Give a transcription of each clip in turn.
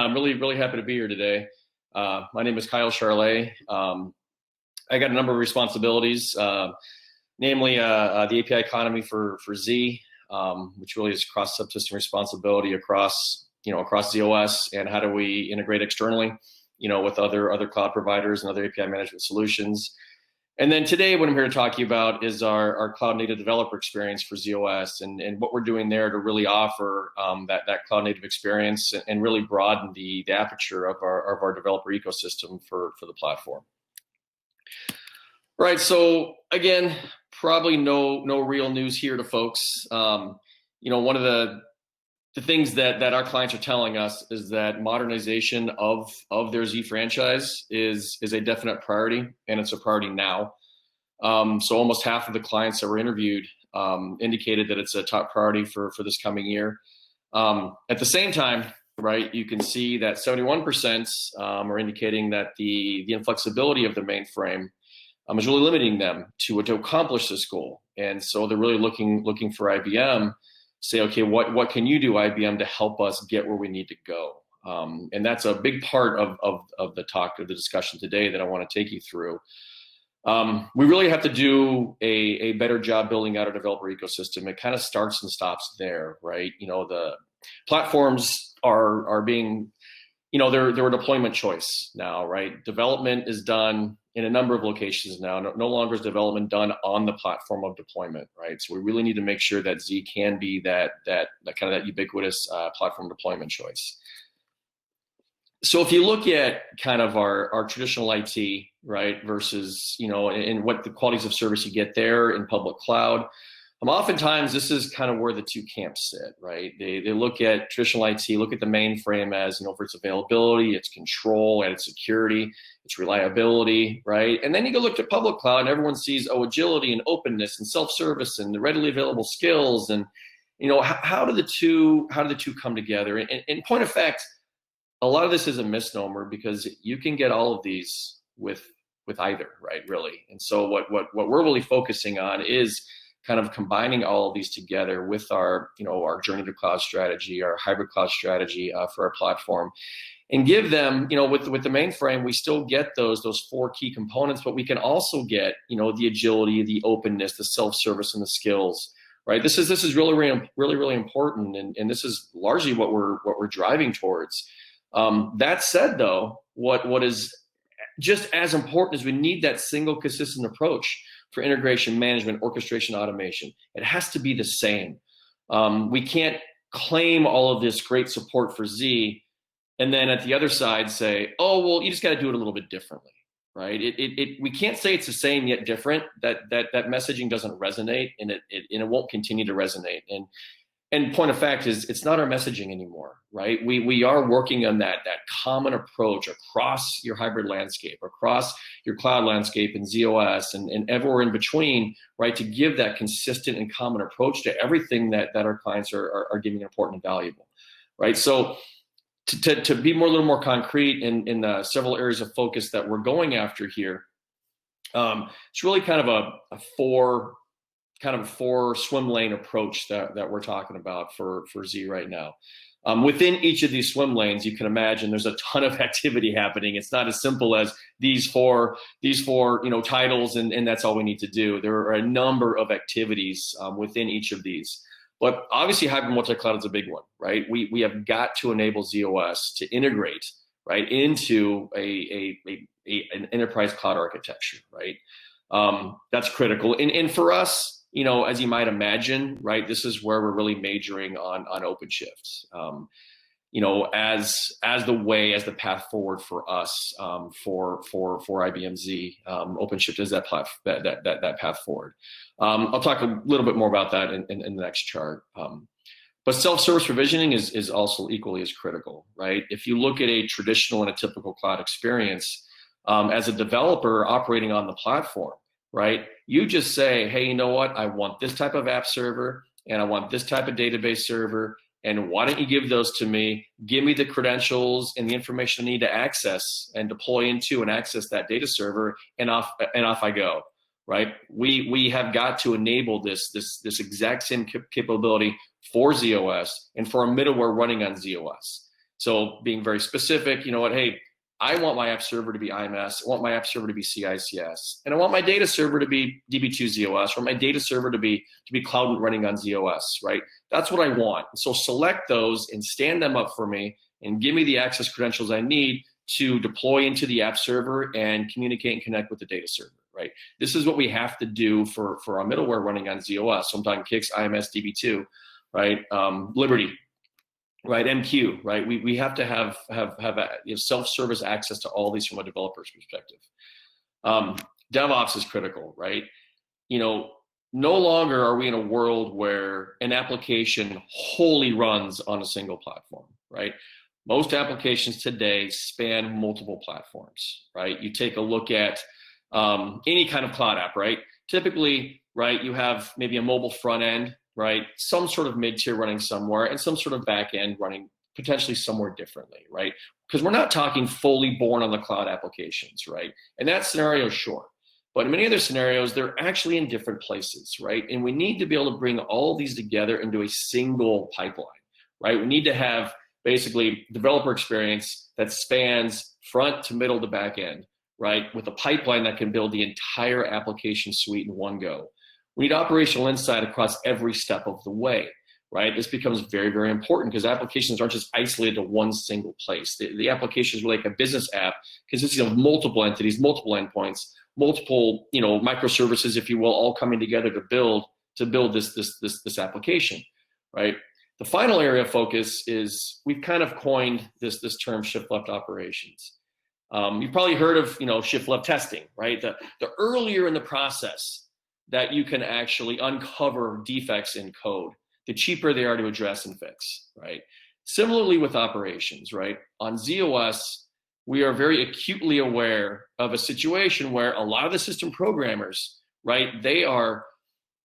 I'm really happy to be here today. My name is Kyle Charlet. I got a number of responsibilities, namely the API economy for Z, which really is cross subsystem responsibility across ZOS, and how do we integrate externally, with other cloud providers and other API management solutions. And then today, what I'm here to talk to you about is our cloud native developer experience for ZOS, and what we're doing there to really offer that cloud native experience and really broaden the aperture of our developer ecosystem for the platform. Right. So again, probably no real news here to folks. One of the things that our clients are telling us is that modernization of their Z franchise is a definite priority, and it's a priority now. So almost half of the clients that were interviewed indicated that it's a top priority for this coming year. At the same time, right, you can see that 71% are indicating that the inflexibility of the mainframe is really limiting them to accomplish this goal. And so they're really looking for IBM, say, okay, what can you do, IBM, to help us get where we need to go? And that's a big part of the discussion today that I want to take you through. We really have to do a better job building out a developer ecosystem. It kind of starts and stops there, right? The platforms are being, they're a deployment choice now, right? Development is done in a number of locations now. No longer is development done on the platform of deployment, right? So we really need to make sure that Z can be that kind of that ubiquitous platform deployment choice. So if you look at kind of our traditional IT, right, versus, and what the qualities of service you get there in public cloud, oftentimes this is kind of where the two camps sit, right? They look at traditional IT, look at the mainframe as, for its availability, its control, and its security, its reliability, right? And then you go look at public cloud and everyone sees, agility and openness and self-service and the readily available skills. And, how do the two come together? And in point of fact, a lot of this is a misnomer, because you can get all of these with either, right, really. And so what we're really focusing on is kind of combining all of these together with our journey to cloud strategy, our hybrid cloud strategy for our platform, and give them, with the mainframe, we still get those four key components, but we can also get, the agility, the openness, the self-service, and the skills, right? This is really important, and this is largely what we're driving towards. That said, though, what is just as important is we need that single consistent approach for integration, management, orchestration, automation. It has to be the same. We can't claim all of this great support for Z and then at the other side say, oh, well, you just got to do it a little bit differently, right? We can't say it's the same yet different. That messaging doesn't resonate, and it won't continue to resonate. And point of fact is, it's not our messaging anymore, right? We are working on that common approach across your hybrid landscape, across your cloud landscape and ZOS and everywhere in between, right? To give that consistent and common approach to everything that our clients are giving important and valuable, right? So to be a little more concrete in several areas of focus that we're going after here, it's really kind of a four swim lane approach that we're talking about for Z right now. Within each of these swim lanes, you can imagine there's a ton of activity happening. It's not as simple as these four titles and that's all we need to do. There are a number of activities within each of these. But obviously, hybrid multi-cloud is a big one, right? We have got to enable ZOS to integrate, right, into an enterprise cloud architecture, right? That's critical. And for us, as you might imagine, right, this is where we're really majoring on OpenShift. As the path forward for us, for IBM Z, OpenShift is that path forward. I'll talk a little bit more about that in the next chart. But self-service provisioning is also equally as critical, right? If you look at a traditional and a typical cloud experience, as a developer operating on the platform, right, you just say, hey, you know what? I want this type of app server, and I want this type of database server, and why don't you give those to me? Give me the credentials and the information I need to access and deploy into and access that data server, and off I go, right? We have got to enable this exact same capability for ZOS and for a middleware running on ZOS. So being very specific, you know what, hey, I want my app server to be IMS, I want my app server to be CICS, and I want my data server to be DB2 ZOS, or my data server to be cloud running on ZOS, right? That's what I want. So select those and stand them up for me and give me the access credentials I need to deploy into the app server and communicate and connect with the data server, right? This is what we have to do for our middleware running on ZOS. So I'm talking Kix, IMS, DB2, right? Liberty, right? MQ, right? We have to have self-service access to all these from a developer's perspective. DevOps is critical, right? No longer are we in a world where an application wholly runs on a single platform, right? Most applications today span multiple platforms, right? You take a look at any kind of cloud app, right? Typically, right, you have maybe a mobile front end, right? Some sort of mid-tier running somewhere and some sort of back end running potentially somewhere differently, right? Because we're not talking fully born on the cloud applications, right? In that scenario, sure. But in many other scenarios, they're actually in different places, right? And we need to be able to bring all these together into a single pipeline, right? We need to have basically developer experience that spans front to middle to back end, right? With a pipeline that can build the entire application suite in one go. We need operational insight across every step of the way, right? This becomes very, very important because applications aren't just isolated to one single place. The application is like a business app consisting of multiple entities, multiple endpoints, multiple, microservices, if you will, all coming together to build this application, right? The final area of focus is we've kind of coined this term shift left operations. You've probably heard of shift left testing, right? The earlier in the process that you can actually uncover defects in code, the cheaper they are to address and fix, right? Similarly with operations, right? On ZOS, we are very acutely aware of a situation where a lot of the system programmers, right? They are,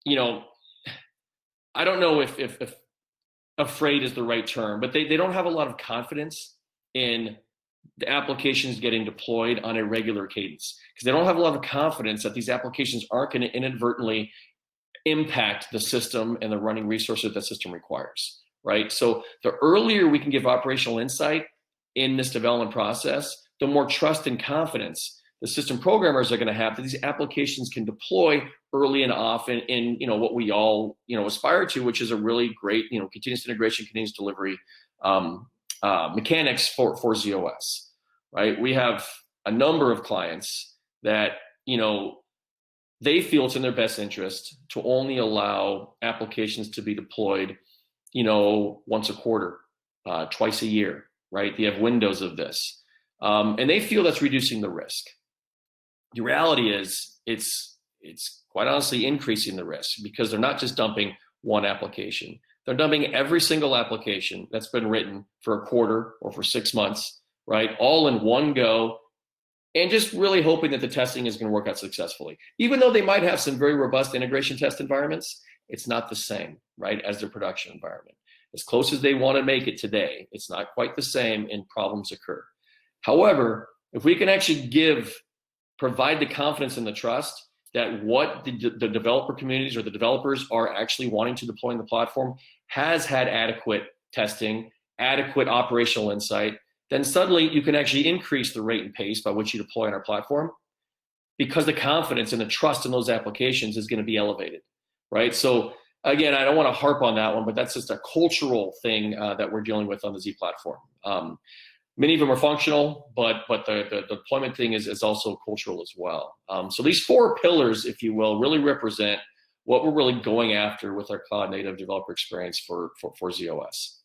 I don't know if afraid is the right term, but they don't have a lot of confidence in the applications getting deployed on a regular cadence because they don't have a lot of confidence that these applications aren't going to inadvertently impact the system and the running resources that system requires, right? So the earlier we can give operational insight in this development process, the more trust and confidence the system programmers are going to have that these applications can deploy early and often in what we all aspire to, which is a really great continuous integration, continuous delivery mechanics for ZOS, right? We have a number of clients that they feel it's in their best interest to only allow applications to be deployed once a quarter, twice a year, right? They have windows of this, and they feel that's reducing the risk. The reality is it's quite honestly increasing the risk because they're not just dumping one application. They're dumping every single application that's been written for a quarter or for 6 months, right? All in one go, and just really hoping that the testing is going to work out successfully. Even though they might have some very robust integration test environments, it's not the same, right, as their production environment. As close as they want to make it today, it's not quite the same and problems occur. However, if we can actually provide the confidence and the trust that what the developer communities or the developers are actually wanting to deploy in the platform has had adequate testing, adequate operational insight, then suddenly you can actually increase the rate and pace by which you deploy on our platform because the confidence and the trust in those applications is going to be elevated, right? So again, I don't want to harp on that one, but that's just a cultural thing that we're dealing with on the Z platform. Many of them are functional, but the deployment thing is also cultural as well. So these 4 pillars, if you will, really represent what we're really going after with our cloud native developer experience for ZOS.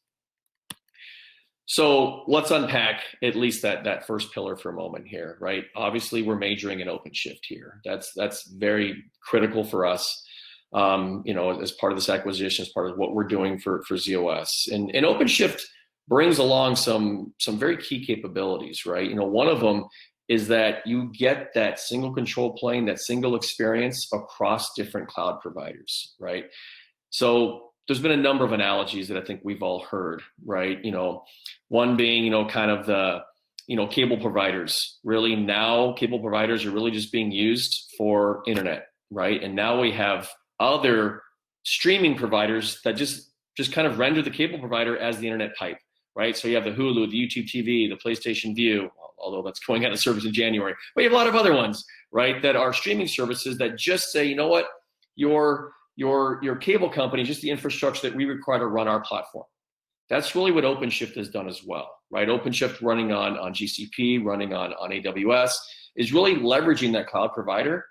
So let's unpack at least that first pillar for a moment here, right? Obviously, we're majoring in OpenShift here. That's very critical for us, as part of this acquisition, as part of what we're doing for ZOS. And OpenShift brings along some very key capabilities, right? One of them is that you get that single control plane, that single experience across different cloud providers, right? So there's been a number of analogies that I think we've all heard, right? One being, kind of the, cable providers. Really now, cable providers are really just being used for internet, right? And now we have other streaming providers that just kind of render the cable provider as the internet pipe, right? So you have the Hulu, the YouTube TV, the PlayStation View, although that's going out of service in January, but you have a lot of other ones, right, that are streaming services that just say, you know what, your cable company is just the infrastructure that we require to run our platform. That's really what OpenShift has done as well, right? OpenShift running on GCP, running on AWS, is really leveraging that cloud provider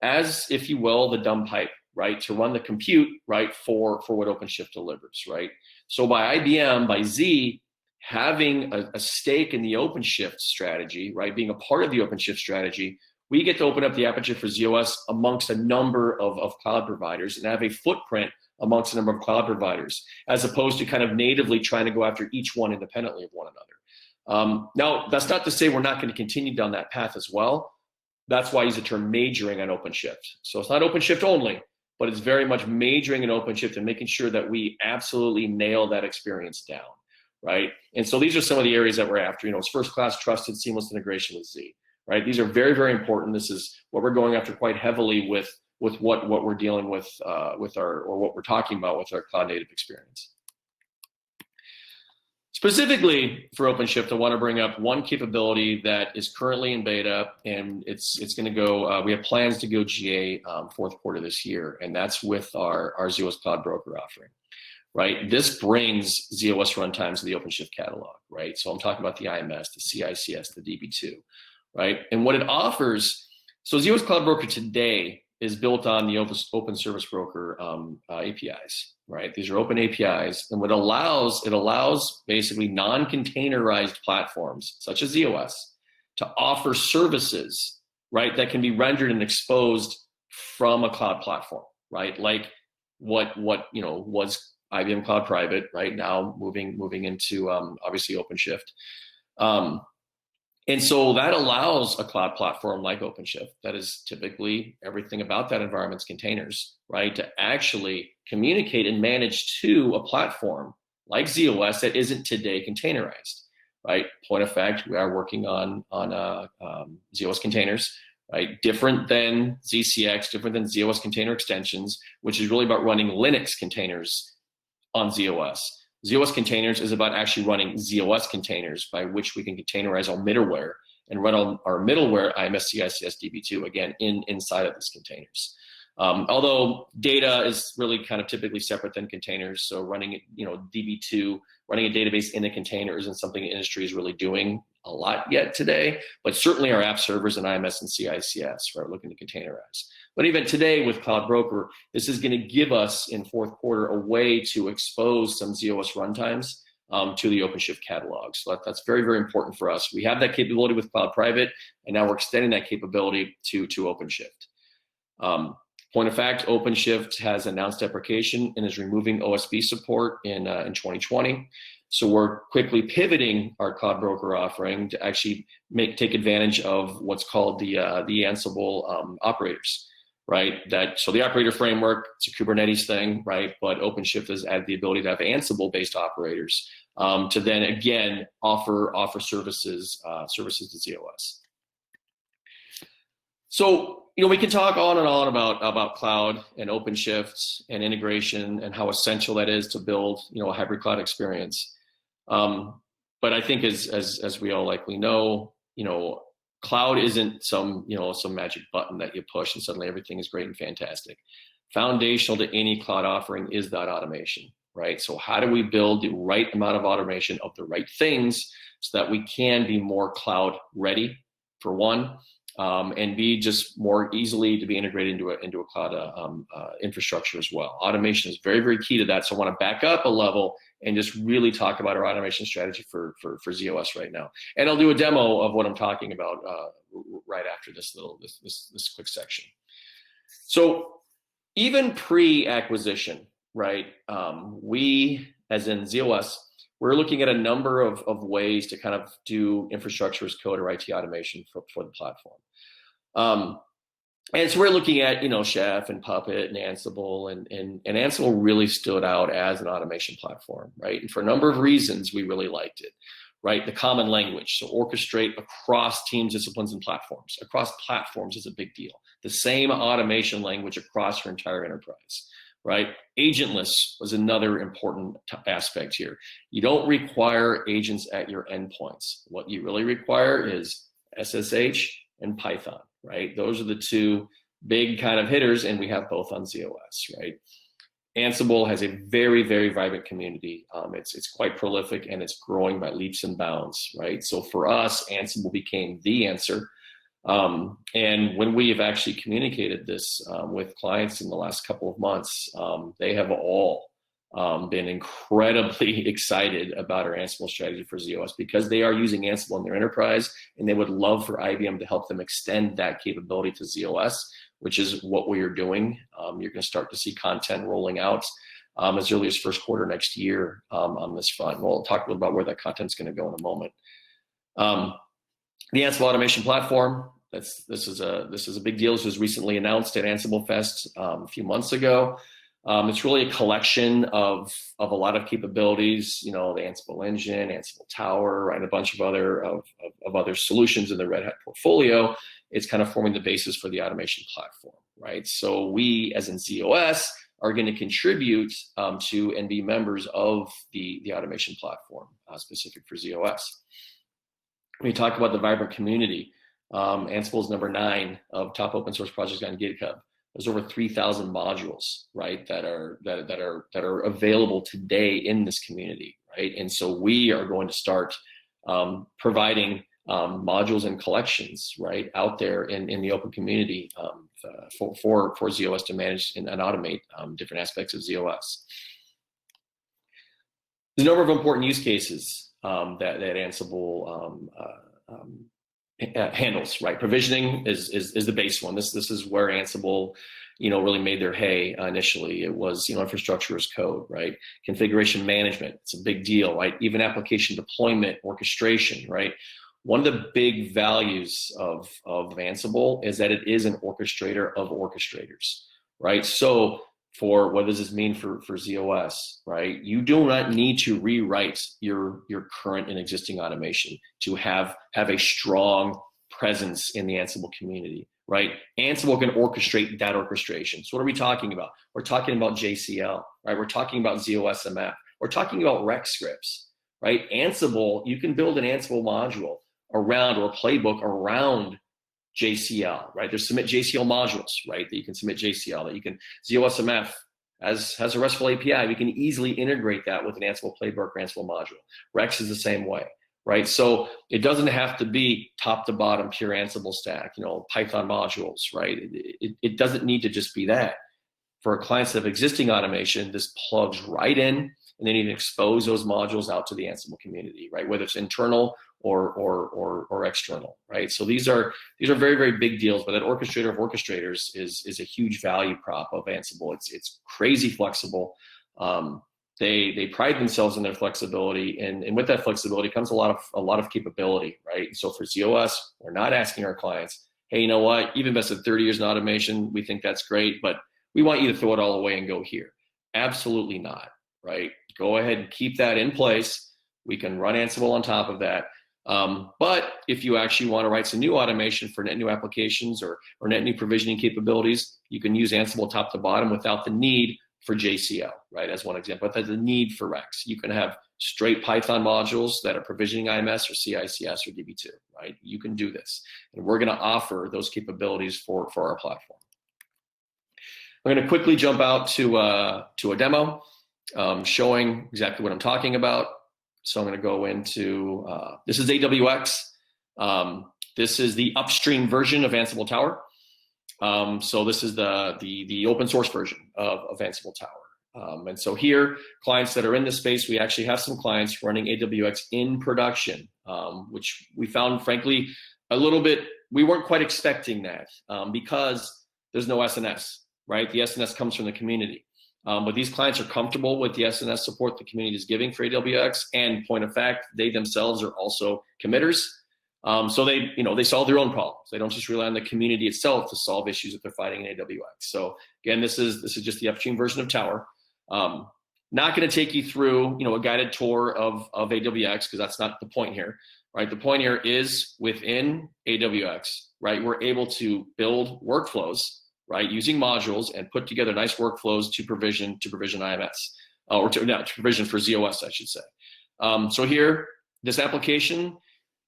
as, if you will, the dumb pipe, right, to run the compute, right, for what OpenShift delivers, right? So by IBM, by Z, having a stake in the OpenShift strategy, right, being a part of the OpenShift strategy, we get to open up the aperture for ZOS amongst a number of cloud providers and have a footprint amongst a number of cloud providers, as opposed to kind of natively trying to go after each one independently of one another. Now, that's not to say we're not going to continue down that path as well. That's why I use the term majoring on OpenShift. So it's not OpenShift only, but it's very much majoring in OpenShift and making sure that we absolutely nail that experience down, right? And so these are some of the areas that we're after. It's first-class, trusted, seamless integration with Z, right? These are very, very important. This is what we're going after quite heavily with what we're dealing with what we're talking about with our cloud-native experience. Specifically for OpenShift, I want to bring up one capability that is currently in beta, and it's going to go. We have plans to go GA fourth quarter this year, and that's with our ZOS Cloud Broker offering, right? This brings ZOS runtimes to the OpenShift catalog, right? So I'm talking about the IMS, the CICS, the DB2, right? And what it offers. So ZOS Cloud Broker today is built on the Open Service Broker APIs, right? These are open APIs, and what it allows basically non-containerized platforms such as ZOS to offer services, right, that can be rendered and exposed from a cloud platform, right? Like what was IBM Cloud Private, right? Now moving into obviously OpenShift. And so that allows a cloud platform like OpenShift, that is typically everything about that environment's containers, right, to actually communicate and manage to a platform like ZOS that isn't today containerized, right? Point of fact, we are working on ZOS containers, right? Different than ZCX, different than ZOS container extensions, which is really about running Linux containers on ZOS. ZOS containers is about actually running ZOS containers by which we can containerize our middleware and run our middleware IMS CICS DB2 again inside of these containers. Although data is really kind of typically separate than containers, so running DB2, running a database in a container isn't something the industry is really doing a lot yet today, but certainly our app servers and IMS and CICS are looking to containerize. But even today with Cloud Broker, this is going to give us in fourth quarter a way to expose some ZOS runtimes to the OpenShift catalog. So that's very, very important for us. We have that capability with Cloud Private, and now we're extending that capability to OpenShift. Point of fact, OpenShift has announced deprecation and is removing OSB support in 2020. So we're quickly pivoting our Cloud Broker offering to actually take advantage of what's called the Ansible operators, right? So the operator framework, it's a Kubernetes thing, right? But OpenShift has added the ability to have Ansible-based operators to then again offer services to ZOS. So we can talk on and on about cloud and OpenShift and integration and how essential that is to build a hybrid cloud experience. But I think as we all likely know, cloud isn't some magic button that you push and suddenly everything is great and fantastic. Foundational to any cloud offering is that automation, right? So how do we build the right amount of automation of the right things so that we can be more cloud ready, for one, and be just more easily to be integrated into a cloud infrastructure as well. Automation is very, very key to that. So I want to back up a level and just really talk about our automation strategy for ZOS right now. And I'll do a demo of what I'm talking about right after this quick section. So even pre-acquisition, right, we, as in ZOS, we're looking at a number of ways to kind of do infrastructure as code or IT automation for the platform. And so we're looking at, Chef and Puppet and Ansible, and Ansible really stood out as an automation platform, right? And for a number of reasons, we really liked it, right? The common language, so orchestrate across teams, disciplines, and platforms. Across platforms is a big deal. The same automation language across your entire enterprise, right? Agentless was another important aspect here. You don't require agents at your endpoints. What you really require is SSH and Python, right? Those are the two big kind of hitters, and we have both on ZOS, right? Ansible has a very, very vibrant community. It's quite prolific, and it's growing by leaps and bounds, right? So for us, Ansible became the answer. And when we have actually communicated this with clients in the last couple of months, they have all been incredibly excited about our Ansible strategy for ZOS, because they are using Ansible in their enterprise, and they would love for IBM to help them extend that capability to ZOS, which is what we are doing. You're going to start to see content rolling out as early as first quarter next year on this front. We'll talk a little about where that content's going to go in a moment. The Ansible automation platform. This is a big deal. This was recently announced at Ansible Fest a few months ago. It's really a collection of a lot of capabilities. You know, the Ansible engine, Ansible Tower, and a bunch of other solutions in the Red Hat portfolio. It's kind of forming the basis for the automation platform, right? So we, as in ZOS, are going to contribute to and be members of the automation platform specific for ZOS. When you talk about the vibrant community, Ansible is number 9 of top open source projects on GitHub. There's over 3,000 modules, right, that are available today in this community, right? And so we are going to start providing modules and collections, right, out there in the open community for ZOS to manage and automate different aspects of ZOS. There's a number of important use cases that Ansible handles, right? Provisioning is the base one. This is where Ansible, really made their hay initially. It was, infrastructure as code, right? Configuration management, it's a big deal, right? Even application deployment, orchestration, right? One of the big values of Ansible is that it is an orchestrator of orchestrators, right? So what does this mean for ZOS, right? You do not need to rewrite your current and existing automation to have a strong presence in the Ansible community, right? Ansible can orchestrate that orchestration. So what are we talking about? We're talking about JCL, right? We're talking about ZOSMF. We're talking about rec scripts, right? Ansible, you can build an Ansible module around, or a playbook around JCL, right? There's submit JCL modules, right? That you can submit JCL, that you can, ZOSMF has a RESTful API. We can easily integrate that with an Ansible playbook or Ansible module. Rex is the same way, right? So it doesn't have to be top to bottom pure Ansible stack, Python modules, right? It doesn't need to just be that. For clients that have existing automation, this plugs right in, and then you can expose those modules out to the Ansible community, right? Whether it's internal or external, right? So these are very, very big deals, but that orchestrator of orchestrators is a huge value prop of Ansible. It's crazy flexible. They pride themselves in their flexibility, and with that flexibility comes a lot of capability, right? So for ZOS, we're not asking our clients, hey, you know what? You've invested 30 years in automation. We think that's great, but we want you to throw it all away and go here. Absolutely not, right? Go ahead and keep that in place. We can run Ansible on top of that. But if you actually want to write some new automation for net new applications or net new provisioning capabilities, you can use Ansible top to bottom without the need for JCL, right? As one example, without the need for Rex. You can have straight Python modules that are provisioning IMS or CICS or DB2, right? You can do this. And we're going to offer those capabilities for our platform. I'm going to quickly jump out to a demo showing exactly what I'm talking about. So I'm going to go into, this is AWX. This is the upstream version of Ansible Tower. So this is the open source version of Ansible Tower. And so here, clients that are in this space, we actually have some clients running AWX in production, which we found, frankly, a little bit, we weren't quite expecting that because there's no SNS, right? The SNS comes from the community. But these clients are comfortable with the SNS support the community is giving for AWX, and point of fact, they themselves are also committers. So they solve their own problems. They don't just rely on the community itself to solve issues that they're fighting in AWX. So again, this is just the upstream version of Tower. Not going to take you through a guided tour of AWX, because that's not the point here, right? The point here is within AWX, right? We're able to build workflows, right, using modules and put together nice workflows to provision IMS, or to provision for ZOS, I should say. So here, this application,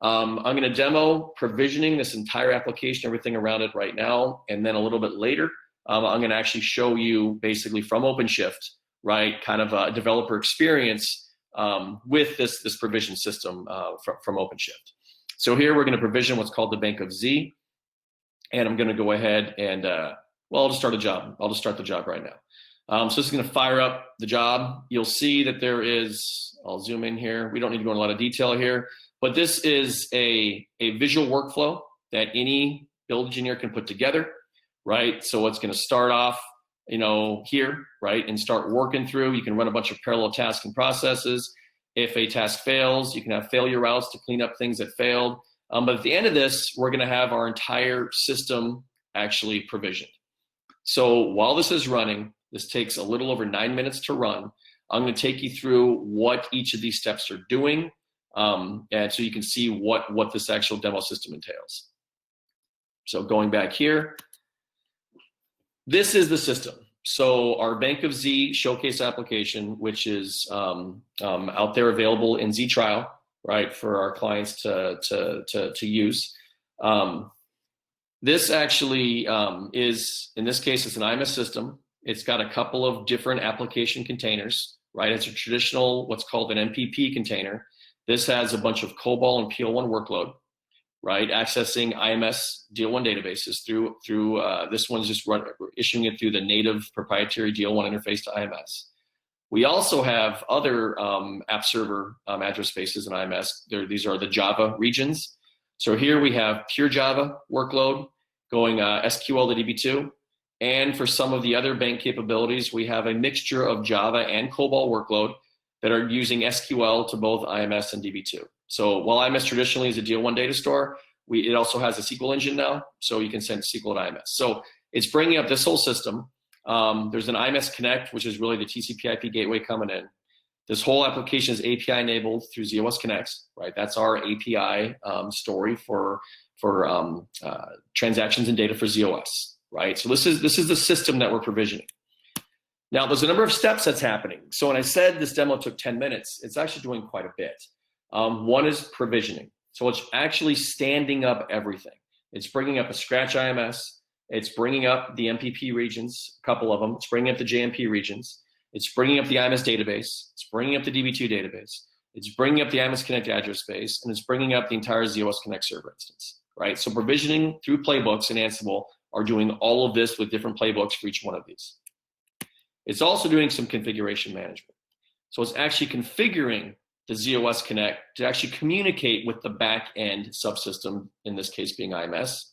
I'm going to demo provisioning this entire application, everything around it right now, and then a little bit later, I'm going to actually show you basically from OpenShift, right, kind of a developer experience with this provision system from OpenShift. So here we're going to provision what's called the bank of Z, and I'm going to go ahead and, well, I'll just start a job. I'll just start the job right now. So this is going to fire up the job. You'll see that there is, I'll zoom in here. We don't need to go into a lot of detail here, but this is a visual workflow that any build engineer can put together, right? So it's going to start off, you know, here, right, and start working through. You can run a bunch of parallel tasks and processes. If a task fails, you can have failure routes to clean up things that failed. But at the end of this, we're going to have our entire system actually provisioned. So while this is running, this takes a little over 9 minutes to run. I'm going to take you through what each of these steps are doing, and so you can see what this actual demo system entails. So going back here, this is the system. So our Bank of Z showcase application, which is out there available in Z trial, right, for our clients to use. This actually is, in this case, it's an IMS system. It's got a couple of different application containers, right? It's a traditional, what's called an MPP container. This has a bunch of COBOL and PL1 workload, right? Accessing IMS DL1 databases through this one's just issuing it through the native proprietary DL1 interface to IMS. We also have other app server address spaces in IMS. These are the Java regions. So here we have pure Java workload going SQL to DB2. And for some of the other bank capabilities, we have a mixture of Java and COBOL workload that are using SQL to both IMS and DB2. So while IMS traditionally is a DL1 data store, it also has a SQL engine now, so you can send SQL to IMS. So it's bringing up this whole system. There's an IMS Connect, which is really the TCP/IP gateway coming in. This whole application is API enabled through ZOS Connects, right? That's our API story for transactions and data for ZOS, right? So this is the system that we're provisioning. Now, there's a number of steps that's happening. So when I said this demo took 10 minutes, it's actually doing quite a bit. One is provisioning. So it's actually standing up everything. It's bringing up a scratch IMS. It's bringing up the MPP regions, a couple of them. It's bringing up the JMP regions. It's bringing up the IMS database. It's bringing up the DB2 database. It's bringing up the IMS Connect address space, and it's bringing up the entire ZOS Connect server instance, right? So provisioning through playbooks in Ansible are doing all of this with different playbooks for each one of these. It's also doing some configuration management. So it's actually configuring the ZOS Connect to actually communicate with the back-end subsystem, in this case being IMS.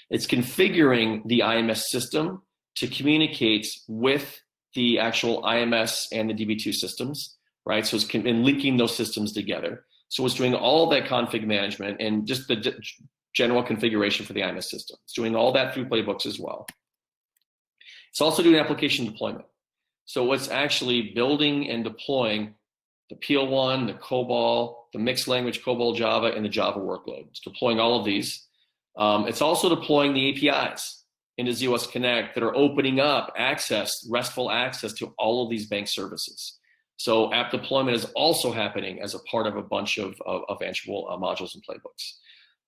It's configuring the IMS system to communicate with the actual IMS and the DB2 systems, right? So it's been linking those systems together. So it's doing all that config management and just the general configuration for the IMS system. It's doing all that through playbooks as well. It's also doing application deployment. So it's actually building and deploying the PL1, the COBOL, the mixed language COBOL Java, and the Java workload. It's deploying all of these. It's also deploying the APIs into ZOS Connect that are opening up restful access to all of these bank services. So app deployment is also happening as a part of a bunch of Ansible modules and playbooks.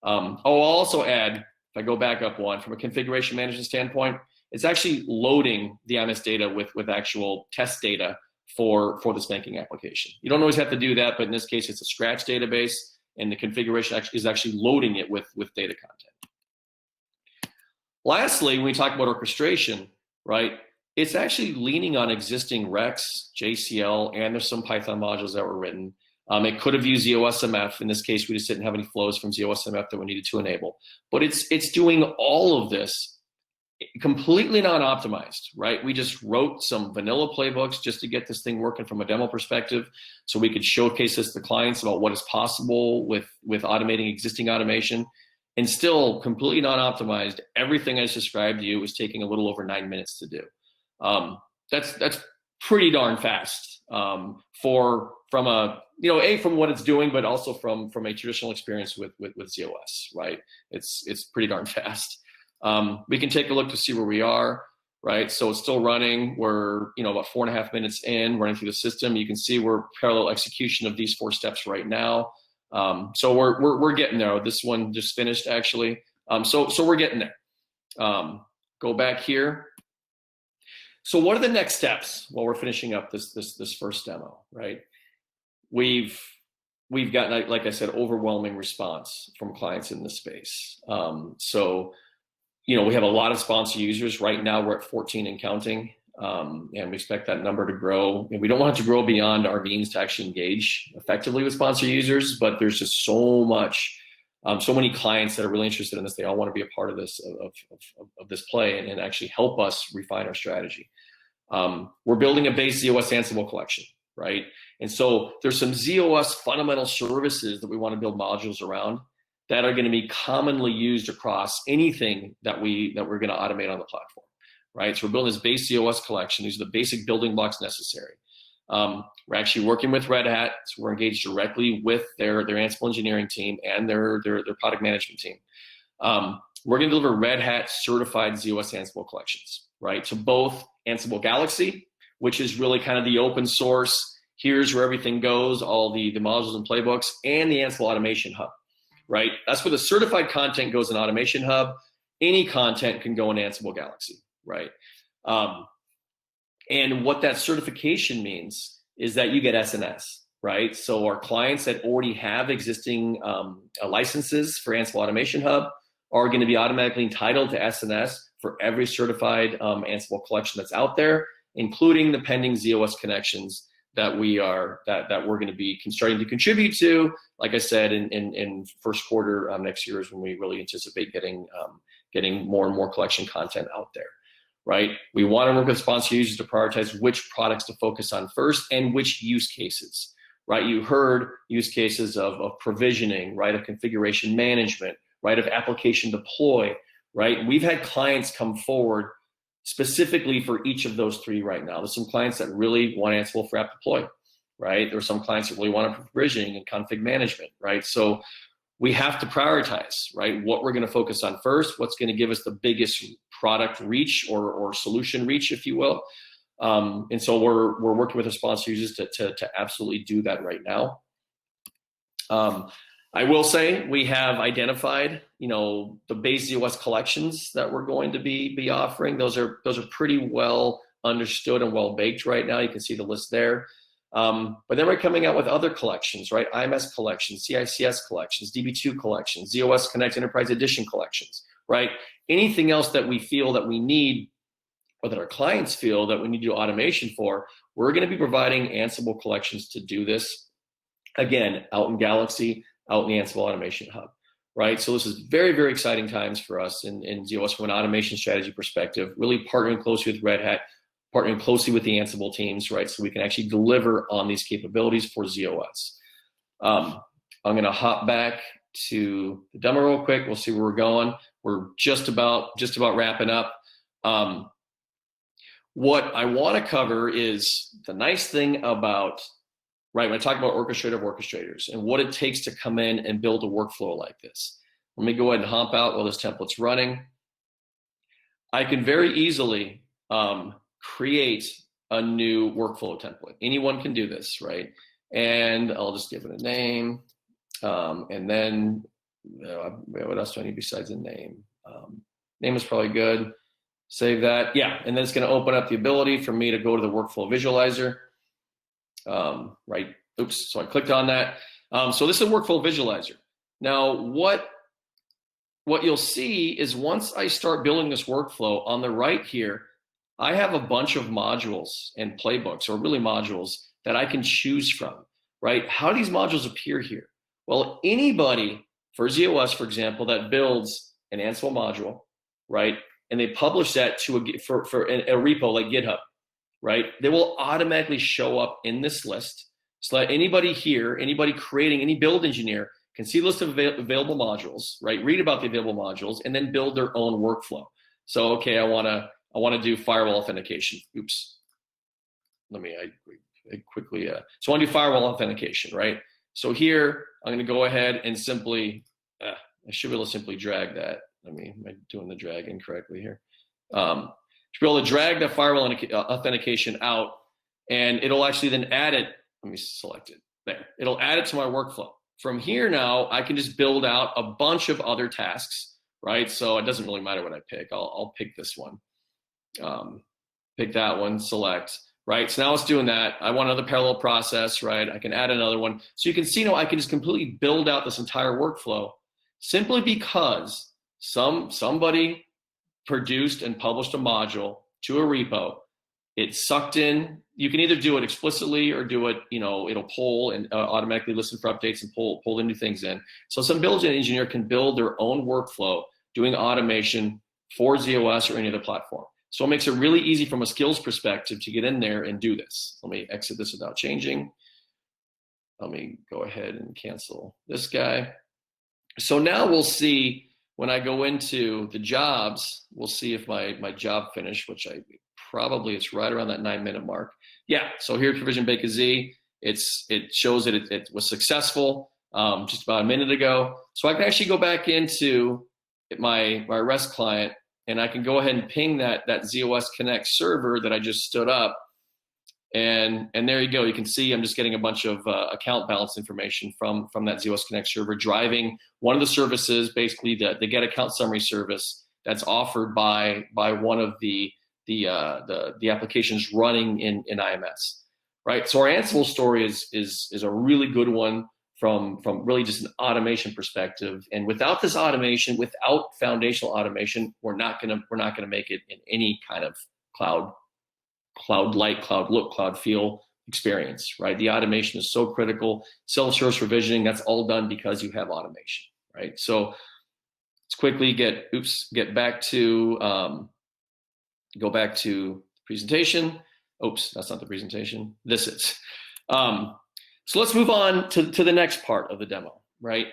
I'll also add, if I go back up one, from a configuration management standpoint, it's actually loading the IMS data with actual test data for this banking application. You don't always have to do that, but in this case, it's a scratch database, and the configuration is actually loading it with data content. Lastly, when we talk about orchestration, right, it's actually leaning on existing Rex, JCL, and there's some Python modules that were written. It could have used ZOSMF. In this case, we just didn't have any flows from ZOSMF that we needed to enable. But it's doing all of this completely non-optimized, right? We just wrote some vanilla playbooks just to get this thing working from a demo perspective, so we could showcase this to clients about what is possible with automating existing automation, and still completely non-optimized. Everything I just described to you was taking a little over 9 minutes to do. That's pretty darn fast from what it's doing, but also from a traditional experience with ZOS, right? It's pretty darn fast. We can take a look to see where we are, right? So it's still running. We're, about 4.5 minutes in, running through the system. You can see we're parallel execution of these 4 steps right now. So we're getting there. This one just finished actually. So we're getting there. Go back here. So what are the next steps while we're finishing up this first demo, right? We've gotten, like I said, overwhelming response from clients in this space. So, we have a lot of sponsor users. Right now we're at 14 and counting, and we expect that number to grow. And we don't want it to grow beyond our means to actually engage effectively with sponsor users, but there's just so much, so many clients that are really interested in this. They all want to be a part of this, of this play and actually help us refine our strategy. We're building a base ZOS Ansible collection, right? And so there's some ZOS fundamental services that we want to build modules around that are going to be commonly used across anything that we're going to automate on the platform, right? So we're building this base ZOS collection. These are the basic building blocks necessary. We're actually working with Red Hat, so we're engaged directly with their Ansible engineering team and their product management team. We're going to deliver Red Hat certified ZOS Ansible collections, right? To both Ansible Galaxy, which is really kind of the open source, here's where everything goes, all the modules and playbooks, and the Ansible Automation Hub, right? That's where the certified content goes in Automation Hub. Any content can go in Ansible Galaxy, right? And what that certification means is that you get SNS, right? So our clients that already have existing licenses for Ansible Automation Hub are going to be automatically entitled to SNS for every certified Ansible collection that's out there, including the pending ZOS connections that we're going to be starting to contribute to. Like I said, in first quarter next year is when we really anticipate getting more and more collection content out there, right? We want to work with sponsor users to prioritize which products to focus on first and which use cases, right? You heard use cases of provisioning, right? Of configuration management, right? Of application deploy, right? We've had clients come forward specifically for each of those 3 right now. There's some clients that really want Ansible for app deploy, right? There are some clients that really want provisioning and config management, right? So we have to prioritize, right? What we're going to focus on first, what's going to give us the biggest product reach or solution reach, if you will. And so we're working with our sponsor users to absolutely do that right now. I will say we have identified, the base ZOS collections that we're going to be offering. Those are pretty well understood and well baked right now. You can see the list there. But then we're coming out with other collections, right? IMS collections, CICS collections, DB2 collections, ZOS Connect Enterprise Edition collections, right? Anything else that we feel that we need, or that our clients feel that we need to do automation for, we're going to be providing Ansible collections to do this. Again, out in Galaxy, out in the Ansible Automation Hub, right? So this is very, very exciting times for us in ZOS from an automation strategy perspective, really partnering closely with Red Hat, partnering closely with the Ansible teams, right? So we can actually deliver on these capabilities for ZOS. I'm going to hop back to the demo real quick. We'll see where we're going. We're just about wrapping up. What I want to cover is the nice thing about, right, when I talk about orchestrator of orchestrators and what it takes to come in and build a workflow like this. Let me go ahead and hop out while this template's running. I can very easily create a new workflow template. Anyone can do this, right? And I'll just give it a name. And then, what else do I need besides a name? Name is probably good. Save that. Yeah, and then it's going to open up the ability for me to go to the workflow visualizer. Right. Oops. So I clicked on that. So this is a workflow visualizer. Now, what you'll see is once I start building this workflow on the right here, I have a bunch of modules and playbooks, or really modules that I can choose from, right? How do these modules appear here? Well, anybody for ZOS, for example, that builds an Ansible module, right? And they publish that to a repo like GitHub, right? They will automatically show up in this list so that anybody here, anybody creating, any build engineer can see the list of available modules, right? Read about the available modules and then build their own workflow. So, okay, I want to do firewall authentication. Oops. I quickly, so I want to do firewall authentication, right? So here, I'm going to go ahead and simply, I should be able to simply drag that am I doing the drag incorrectly here? To be able to drag that firewall authentication out, and it'll actually then add it. Let me select it there. It'll add it to my workflow. From here now, I can just build out a bunch of other tasks, right? So it doesn't really matter what I pick. I'll pick this one. Pick that one, select, right? So now it's doing that. I want another parallel process, right? I can add another one. So you can see now I can just completely build out this entire workflow simply because somebody produced and published a module to a repo. It sucked in. You can either do it explicitly or do it, it'll pull and automatically listen for updates and pull the new things in. So some built-in engineer can build their own workflow doing automation for ZOS or any other platform. So it makes it really easy from a skills perspective to get in there and do this. Let me exit this without changing. Let me go ahead and cancel this guy. So now we'll see when I go into the jobs, we'll see if my job finished, which it's right around that 9-minute mark. Yeah, so here at Provision Bake a Z, it shows that it was successful just about a minute ago. So I can actually go back into my REST client, and I can go ahead and ping that ZOS Connect server that I just stood up. And there you go. You can see I'm just getting a bunch of account balance information from that ZOS Connect server, driving one of the services, basically the get account summary service that's offered by one of the applications running in IMS, right? So our Ansible story is a really good one from really just an automation perspective. And without this automation, without foundational automation, we're not gonna make it in any kind of cloud-like, cloud look, cloud feel experience, right? The automation is so critical. Self-service provisioning, that's all done because you have automation, right? So let's quickly get back to, go back to the presentation. Oops, that's not the presentation. This is. So let's move on to the next part of the demo, right?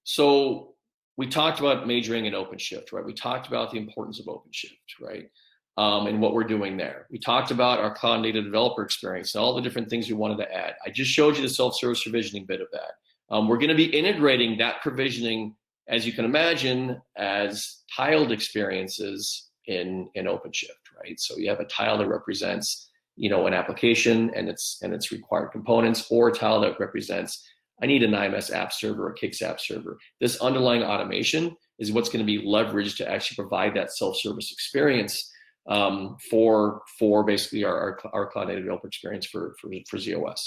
So we talked about majoring in OpenShift, right? We talked about the importance of OpenShift, right? And what we're doing there. We talked about our cloud native developer experience and all the different things we wanted to add. I just showed you the self-service provisioning bit of that. We're going to be integrating that provisioning, as you can imagine, as tiled experiences in OpenShift, right? So you have a tile that represents, an application and its required components, or a tile that represents, I need an IMS app server, a Kix app server. This underlying automation is what's going to be leveraged to actually provide that self-service experience for basically our cloud native developer experience for ZOS.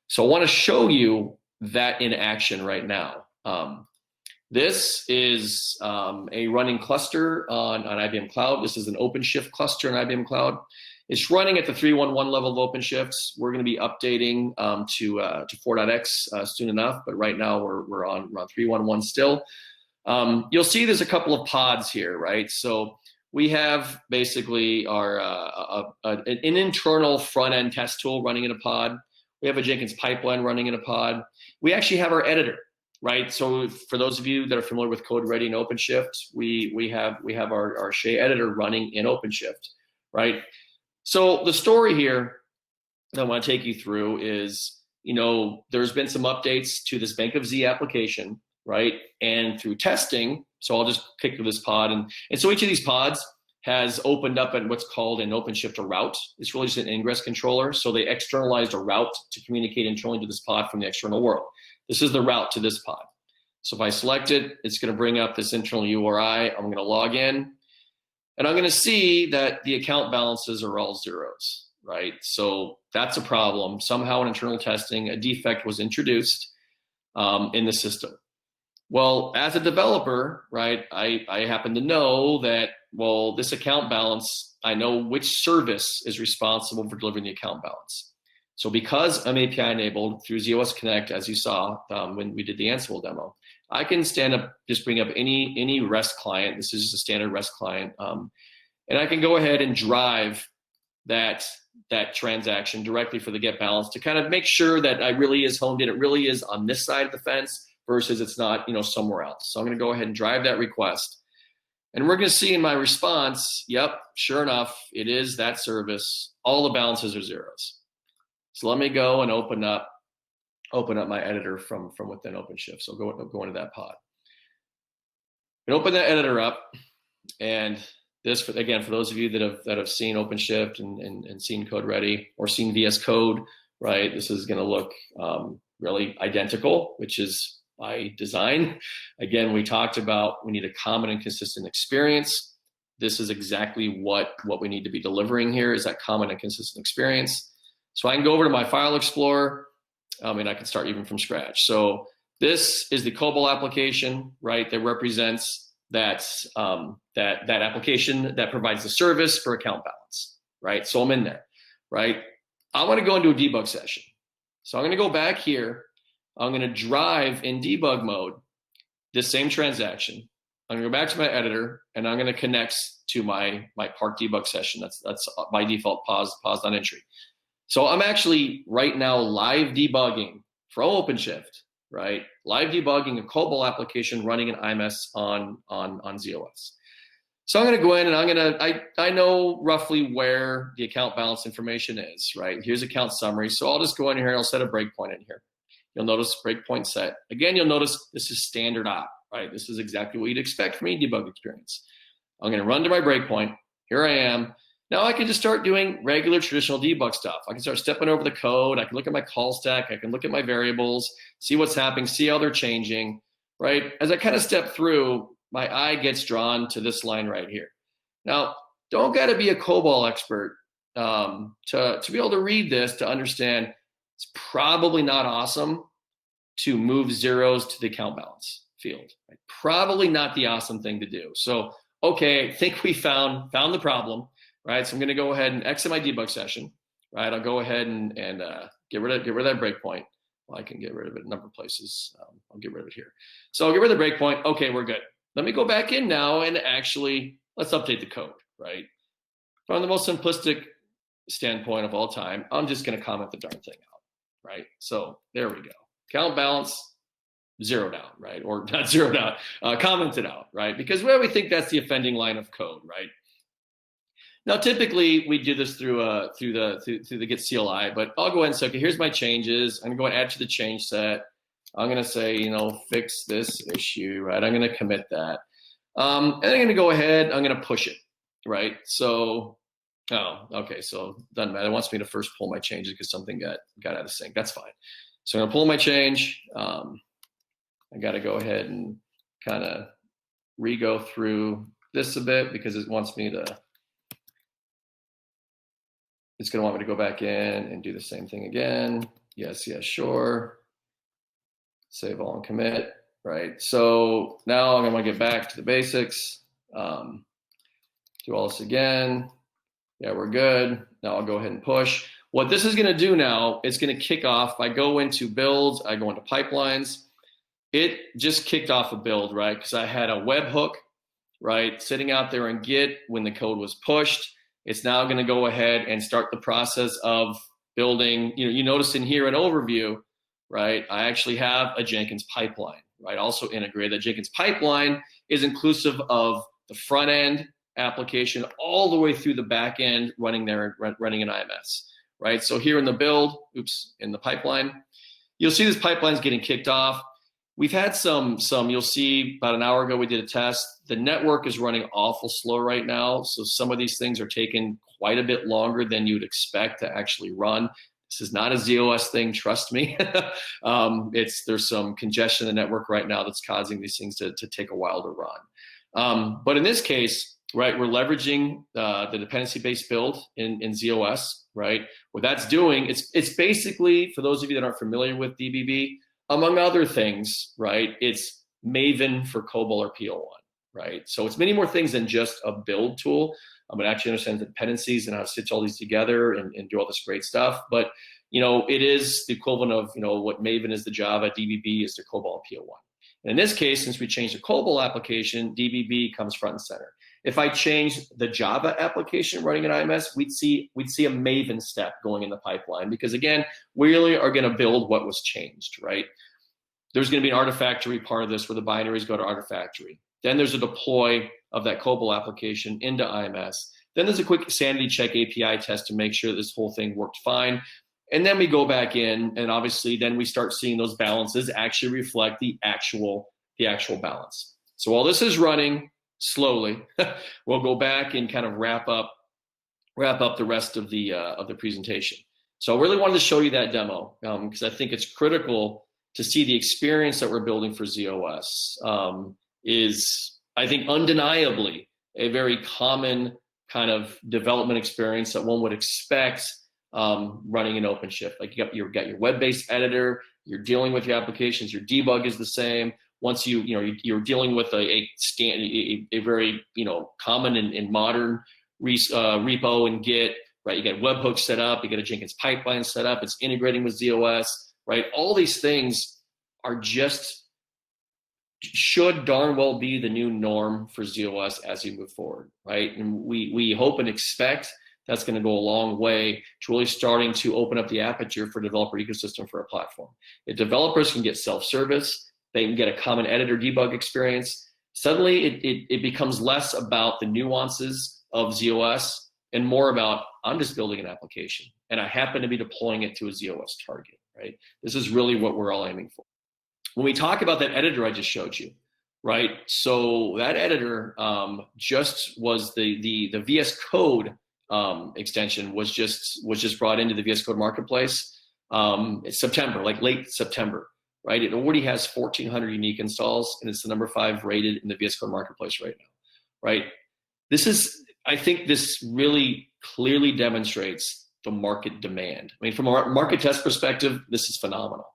So I want to show you that in action right now. This is a running cluster on IBM Cloud. This is an OpenShift cluster on IBM Cloud. It's running at the 3.1.1 level of OpenShift. We're going to be updating to 4.x soon enough, but right now we're on 3.1.1 still. You'll see there's a couple of pods here, right? So we have basically an internal front-end test tool running in a pod. We have a Jenkins pipeline running in a pod. We actually have our editor, right? So for those of you that are familiar with Code Ready and OpenShift, we have our Shea editor running in OpenShift, right? So the story here that I want to take you through is, there's been some updates to this Bank of Z application, right? And through testing, so I'll just pick through this pod. And so each of these pods has opened up in what's called in OpenShift a route. It's really just an ingress controller. So they externalized a route to communicate internally to this pod from the external world. This is the route to this pod. So if I select it, it's going to bring up this internal URI. I'm going to log in. And I'm going to see that the account balances are all zeros, right? So that's a problem. Somehow in internal testing, a defect was introduced in the system. Well, as a developer, right, I happen to know that, well, this account balance, I know which service is responsible for delivering the account balance. So because I'm API enabled through ZOS Connect, as you saw when we did the Ansible demo, I can just bring up any REST client. This is just a standard REST client. And I can go ahead and drive that transaction directly for the get balance to kind of make sure that I really is honed in. It really is on this side of the fence versus it's not, somewhere else. So I'm going to go ahead and drive that request. And we're going to see in my response, yep, sure enough, it is that service. All the balances are zeros. So let me go and open up my editor from within OpenShift. So go into that pod. can open that editor up, and this, again, for those of you that have seen OpenShift and seen Code Ready or seen VS Code, right? This is going to look really identical, which is by design. Again, we talked about we need a common and consistent experience. This is exactly what we need to be delivering here, is that common and consistent experience. So I can go over to my file explorer, and I can start even from scratch. So this is the COBOL application, right? That represents that application that provides the service for account balance, right? So I'm in there, right? I want to go into a debug session. So I'm going to go back here. I'm going to drive in debug mode this same transaction. I'm going to go back to my editor, and I'm going to connect to my park debug session. That's by default paused on entry. So I'm actually right now live debugging from OpenShift, right? Live debugging a COBOL application running an IMS on ZOS. So I'm going to go in, and I know roughly where the account balance information is, right? Here's account summary. So I'll just go in here and I'll set a breakpoint in here. You'll notice breakpoint set. Again, you'll notice this is standard op, right? This is exactly what you'd expect from any debug experience. I'm going to run to my breakpoint. Here I am. Now I can just start doing regular traditional debug stuff. I can start stepping over the code. I can look at my call stack. I can look at my variables, see what's happening, see how they're changing, right? As I kind of step through, my eye gets drawn to this line right here. Now, don't got to be a COBOL expert to be able to read this to understand it's probably not awesome to move zeros to the account balance field. Right? Probably not the awesome thing to do. So, okay, I think we found the problem, right? So I'm going to go ahead and exit my debug session, right? I'll go ahead and get rid of that breakpoint. Well, I can get rid of it in a number of places. I'll get rid of it here. So I'll get rid of the breakpoint. Okay, we're good. Let me go back in now and actually let's update the code, right? From the most simplistic standpoint of all time, I'm just going to comment the darn thing out, right? So there we go. Account balance zeroed out, right? Or not zeroed out, commented out, right? Because we think that's the offending line of code, right? Now, typically we do this through the Git CLI, but I'll go ahead and say, okay, here's my changes. I'm going to go and add to the change set. I'm going to say, fix this issue, right? I'm going to commit that. And I'm going to go ahead, I'm going to push it, right? So, okay, so it doesn't matter. It wants me to first pull my changes because something got out of sync. That's fine. So I'm going to pull my change. I got to go ahead and kind of re-go through this a bit because it wants me to, it's going to want me to go back in and do the same thing again. Yes, sure. Save all and commit, right? So now I'm going to get back to the basics. Do all this again. Yeah, we're good. Now I'll go ahead and push. What this is going to do now, it's going to kick off. I go into builds. I go into pipelines. It just kicked off a build, right? Because I had a webhook, right, sitting out there in Git when the code was pushed. It's now going to go ahead and start the process of building. You notice in here an overview, right? I actually have a Jenkins pipeline, right? Also integrated. That Jenkins pipeline is inclusive of the front end application all the way through the back end running an IMS, right? So here in the build, in the pipeline, you'll see this pipeline's getting kicked off. We've had some, you'll see about an hour ago we did a test. The network is running awful slow right now. So some of these things are taking quite a bit longer than you'd expect to actually run. This is not a ZOS thing, trust me. There's some congestion in the network right now that's causing these things to take a while to run. But in this case, right, we're leveraging the dependency-based build in ZOS, right? What that's doing, it's basically, for those of you that aren't familiar with DBB, among other things, right, it's Maven for COBOL or PL1, right? So it's many more things than just a build tool. It actually understands the dependencies and how to stitch all these together and do all this great stuff. But, it is the equivalent of, what Maven is the Java, DBB is the COBOL and PL1. And in this case, since we changed the COBOL application, DBB comes front and center. If I change the Java application running an IMS, we'd see a Maven step going in the pipeline because, again, we really are going to build what was changed, right? There's going to be an Artifactory part of this where the binaries go to Artifactory. Then there's a deploy of that COBOL application into IMS. Then there's a quick sanity check API test to make sure this whole thing worked fine. And then we go back in, and obviously then we start seeing those balances actually reflect the actual balance. So while this is running slowly, we'll go back and kind of wrap up the rest of the presentation. So I really wanted to show you that demo because I think it's critical to see the experience that we're building for ZOS is, I think, undeniably a very common kind of development experience that one would expect running in OpenShift. Like you've got your web-based editor, you're dealing with your applications, your debug is the same. Once you're dealing with a very common and modern repo and Git, right? You get webhooks set up, you get a Jenkins pipeline set up, it's integrating with ZOS, right? All these things are should darn well be the new norm for ZOS as you move forward, right? And we hope and expect that's going to go a long way to really starting to open up the aperture for developer ecosystem for a platform. If developers can get self-service, they can get a common editor debug experience, suddenly it becomes less about the nuances of ZOS and more about, I'm just building an application and I happen to be deploying it to a ZOS target, right? This is really what we're all aiming for. When we talk about that editor I just showed you, right? So that editor just was the VS Code extension was just brought into the VS Code marketplace. It's September, like late September, right? It already has 1,400 unique installs, and it's the number 5 rated in the VS Code marketplace right now, right? I think this really clearly demonstrates the market demand. I mean, from a market test perspective, this is phenomenal,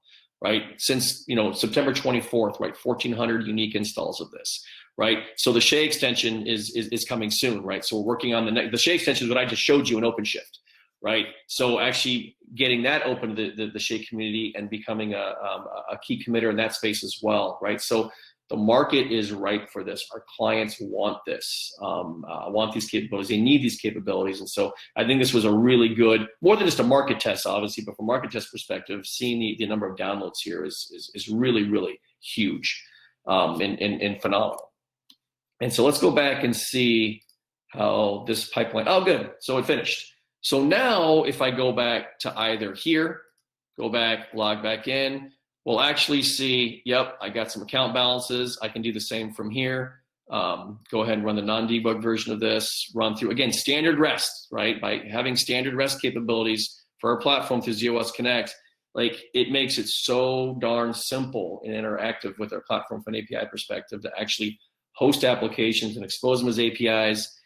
right? Since September 24th, right, 1,400 unique installs of this, right? So the Shea extension is coming soon, right? So we're working on the Shea extension is what I just showed you in OpenShift, right? So actually getting that open to the Shea community and becoming a key committer in that space as well, right? So the market is ripe for this. Our clients want this, want these capabilities. They need these capabilities. And so I think this was a really good, more than just a market test, obviously, but from a market test perspective, seeing the number of downloads here is really, really huge and phenomenal. And so let's go back and see how this pipeline, oh, good. So it finished. So now if I go back to either here, go back, log back in, we'll actually see, yep, I got some account balances. I can do the same from here. Go ahead and run the non-debug version of this, run through, again, standard REST, right? By having standard REST capabilities for our platform through ZOS Connect, like it makes it so darn simple and interactive with our platform from an API perspective to actually host applications and expose them as APIs.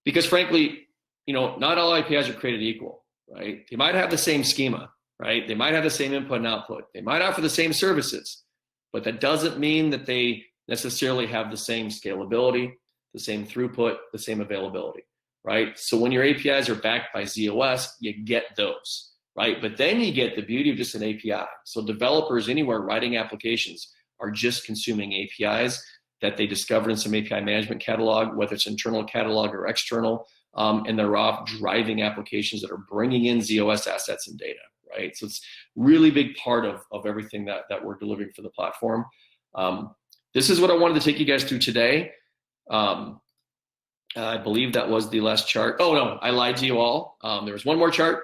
Because frankly, not all APIs are created equal, right? They might have the same schema, right? They might have the same input and output. They might offer the same services, but that doesn't mean that they necessarily have the same scalability, the same throughput, the same availability, right? So when your APIs are backed by ZOS, you get those, right? But then you get the beauty of just an API. So developers anywhere writing applications are just consuming APIs that they discovered in some API management catalog, whether it's internal catalog or external, and they're off driving applications that are bringing in ZOS assets and data, right? So it's really big part of everything that we're delivering for the platform. This is what I wanted to take you guys through today. I believe that was the last chart. Oh no, I lied to you all. There was one more chart.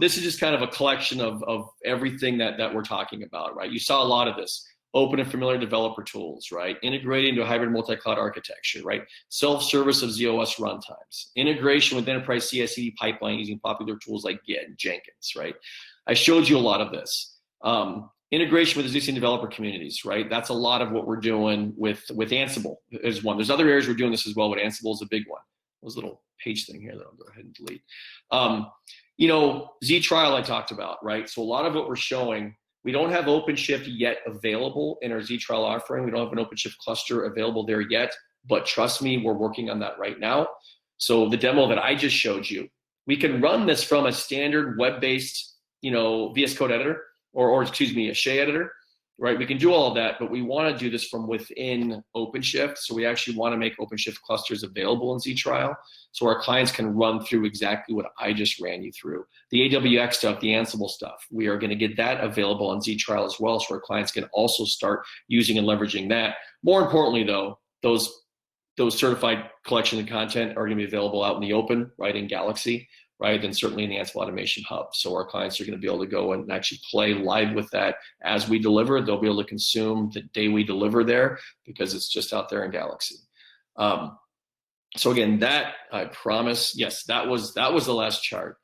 This is just kind of a collection of everything that we're talking about, right? You saw a lot of this. Open and familiar developer tools, right? Integrating into a hybrid multi-cloud architecture, right? Self-service of ZOS runtimes, integration with enterprise CI/CD pipeline using popular tools like Git and Jenkins, right? I showed you a lot of this. Integration with existing developer communities, right? That's a lot of what we're doing with Ansible is one. There's other areas we're doing this as well, but Ansible is a big one. There's a little page thing here that I'll go ahead and delete. Z-Trial I talked about, right? So a lot of what we're showing, we don't have OpenShift yet available in our Z-Trial offering. We don't have an OpenShift cluster available there yet, but trust me, we're working on that right now. So the demo that I just showed you, we can run this from a standard web-based, VS Code editor, or excuse me, a Shea editor, right? We can do all of that, but we want to do this from within OpenShift. So we actually want to make OpenShift clusters available in Z-Trial so our clients can run through exactly what I just ran you through. The AWX stuff, the Ansible stuff, we are going to get that available on Z-Trial as well so our clients can also start using and leveraging that. More importantly, though, those certified collections of content are going to be available out in the open, right, in Galaxy, right, than certainly in the Ansible Automation Hub. So our clients are going to be able to go and actually play live with that as we deliver. They'll be able to consume the day we deliver there because it's just out there in Galaxy. So again, that I promise, yes, that was the last chart.